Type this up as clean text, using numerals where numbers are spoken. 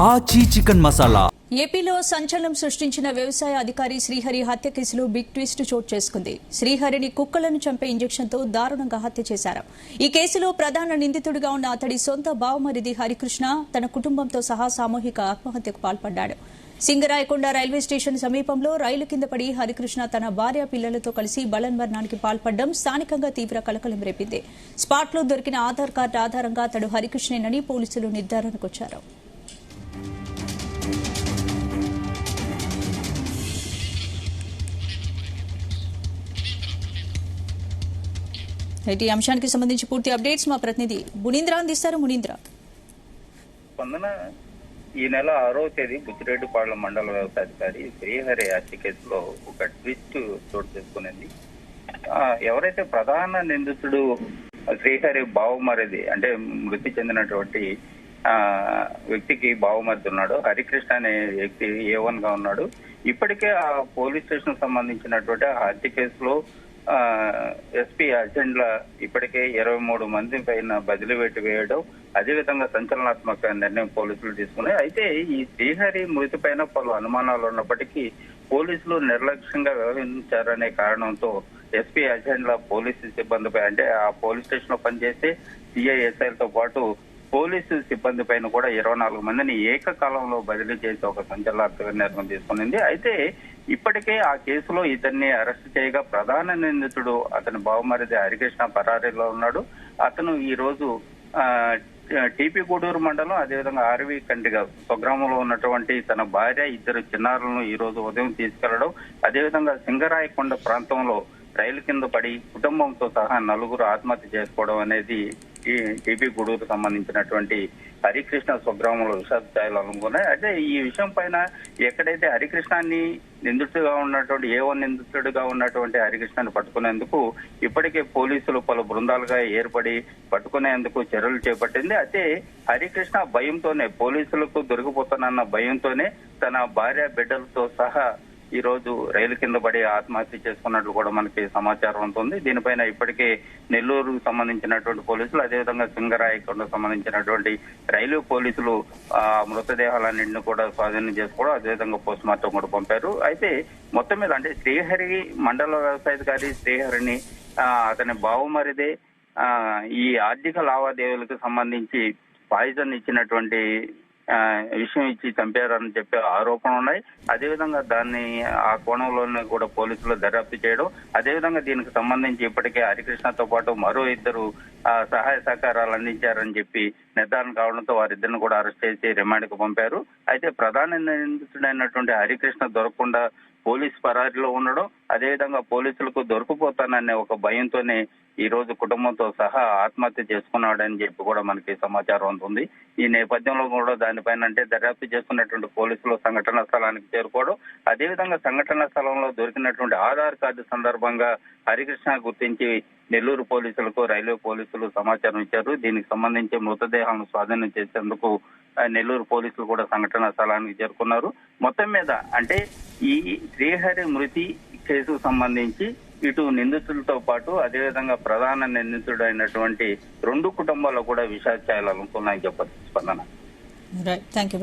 ఆచి చికెన్ మసాలా. ఏపీలో సంచలనం సృష్టించిన వ్యవసాయ అధికారి శ్రీహరి హత్య కేసులో బిగ్ ట్విస్ట్ చోటు చేసుకుంది. శ్రీహరిని కుక్కలను చంపే ఇంజెక్షన్తో దారుణంగా హత్య చేశారు. ఈ కేసులో ప్రధాన నిందితుడిగా ఉన్న అతడి సొంత బావమరిది హరికృష్ణ తన కుటుంబంతో సహా సామూహిక ఆత్మహత్యకు పాల్పడ్డాడు. సింగరాయకొండ రైల్వే స్టేషన్ సమీపంలో రైలు కింద పడి హరికృష్ణ తన భార్య పిల్లలతో కలిసి బలన్మరణానికి పాల్పడడం స్థానికంగా తీవ్ర కలకలం రేపింది. స్పాట్లో దొరికిన ఆధార్ కార్డు ఆధారంగా అతడు హరికృష్ణేనని పోలీసులు నిర్ధారణకొచ్చారు. ఈ అంశానికి సంబంధించి పూర్తి అప్డేట్స్ మా ప్రతినిధి మునీంద్ర అందిస్తారు. మునీంద్ర, ఈ నెల 6వ తేదీ బుచ్చిరెడ్డిపాళెం మండల వ్యవసాయాధికారి శ్రీహరి హత్య కేసులో ఒక ట్విస్ట్ చోటు చేసుకునింది. ఎవరైతే ప్రధాన నిందితుడు శ్రీహరి బావమరిది అంటే మృతి చెందినటువంటి వ్యక్తికి బావమరిది ఉన్నాడు, హరికృష్ణ అనే వ్యక్తి A1 గా ఉన్నాడు. ఇప్పటికే ఆ పోలీస్ స్టేషన్ సంబంధించినటువంటి ఆ హత్య కేసులో ఎస్పీ అజెండ్ల ఇప్పటికే 23 మంది పైన బదిలీ పెట్టి వేయడం, అదేవిధంగా సంచలనాత్మక నిర్ణయం పోలీసులు తీసుకున్నాయి. అయితే ఈ శ్రీహరి మృతి పైన పలు అనుమానాలు ఉన్నప్పటికీ పోలీసులు నిర్లక్ష్యంగా వ్యవహరించారనే కారణంతో ఎస్పీ అజెండ్ల పోలీసు సిబ్బందిపై అంటే ఆ పోలీస్ స్టేషన్ లో పనిచేసే CISIలతో పాటు పోలీసు సిబ్బంది పైన కూడా 24 మందిని ఏకకాలంలో బదిలీ చేసి ఒక సంచలనాత్మక నిర్ణయం తీసుకునింది. అయితే ఇప్పటికే ఆ కేసులో ఇతన్ని అరెస్ట్ చేయగా ప్రధాన నిందితుడు అతని బావమరిది హరికృష్ణ పరారీలో ఉన్నాడు. అతను ఈ రోజు టీపీ గూడూరు మండలం అదేవిధంగా ఆర్వి కండిగా స్వగ్రామంలో ఉన్నటువంటి తన భార్య 2 చిన్నారులను ఈ రోజు ఉదయం తీసుకెళ్లడం, అదేవిధంగా సింగరాయకొండ ప్రాంతంలో రైలు కింద పడి కుటుంబంతో సహా 4 ఆత్మహత్య చేసుకోవడం అనేది ఈ టీపీ గూడూరు సంబంధించినటువంటి హరికృష్ణ స్వగ్రామంలో విషాద స్థాయిలో అనుకున్నాయి. అయితే ఈ విషయం పైన ఎక్కడైతే హరికృష్ణాన్ని నిందితుడిగా ఉన్నటువంటి A1 నిందితుడిగా ఉన్నటువంటి హరికృష్ణాన్ని పట్టుకునేందుకు ఇప్పటికే పోలీసులు పలు బృందాలుగా ఏర్పడి పట్టుకునేందుకు చర్యలు చేపట్టింది. అయితే హరికృష్ణ భయంతోనే పోలీసులకు దొరికిపోతానన్న భయంతోనే తన భార్య బిడ్డలతో సహా ఈ రోజు రైలు కింద పడి ఆత్మహత్య చేసుకున్నట్లు కూడా మనకి సమాచారం ఉంటుంది. దీనిపైన ఇప్పటికే నెల్లూరుకు సంబంధించినటువంటి పోలీసులు అదేవిధంగా సింగరాయకొండకు సంబంధించినటువంటి రైల్వే పోలీసులు మృతదేహాలన్నింటినీ కూడా స్వాధీనం చేసుకోవడం, అదేవిధంగా పోస్ట్ మార్టం కూడా పంపారు. అయితే మొత్తం మీద అంటే శ్రీహరి మండల వ్యవసాయాధికారి శ్రీహరిని అతని బావమరిదే ఈ ఆర్థిక లావాదేవీలకు సంబంధించి పాయిజన్ ఇచ్చినటువంటి విషయం ఇచ్చి చంపారని చెప్పే ఆరోపణలు ఉన్నాయి. అదేవిధంగా దాన్ని ఆ కోణంలోనే కూడా పోలీసులు దర్యాప్తు చేయడం, అదేవిధంగా దీనికి సంబంధించి ఇప్పటికే హరికృష్ణతో పాటు మరో 2 సహాయ సహకారాలు అందించారని చెప్పి నిర్ధారణ కావడంతో వారిద్దరిని కూడా అరెస్ట్ చేసి రిమాండ్ కు పంపారు. అయితే ప్రధాన నిందితుడైనటువంటి హరికృష్ణ దొరకకుండా పోలీసు పరారీలో ఉండడం, అదేవిధంగా పోలీసులకు దొరికిపోతాననే ఒక భయంతోనే ఈ రోజు కుటుంబంతో సహా ఆత్మహత్య చేసుకున్నాడని చెప్పి కూడా మనకి సమాచారం ఉంటుంది. ఈ నేపథ్యంలో కూడా దానిపైన అంటే దర్యాప్తు చేస్తున్నటువంటి పోలీసులు సంఘటనా స్థలానికి చేరుకోవడం, అదేవిధంగా సంఘటనా స్థలంలో దొరికినటువంటి ఆధార్ కార్డు సందర్భంగా హరికృష్ణ గుర్తించి నెల్లూరు పోలీసులకు రైల్వే పోలీసులు సమాచారం ఇచ్చారు. దీనికి సంబంధించి మృతదేహాలను స్వాధీనం చేసేందుకు నెల్లూరు పోలీసులు కూడా సంఘటనా స్థలానికి చేరుకున్నారు. మొత్తం మీద అంటే ఈ శ్రీహరి మృతి కేసుకు సంబంధించి ఇటు నిందితులతో పాటు అదేవిధంగా ప్రధాన నిందితుడైనటువంటి 2 కుటుంబాల్లో కూడా విషాద ఛాయలు అనుకున్నాయని చెప్పచ్చు. స్పందన. Thank you.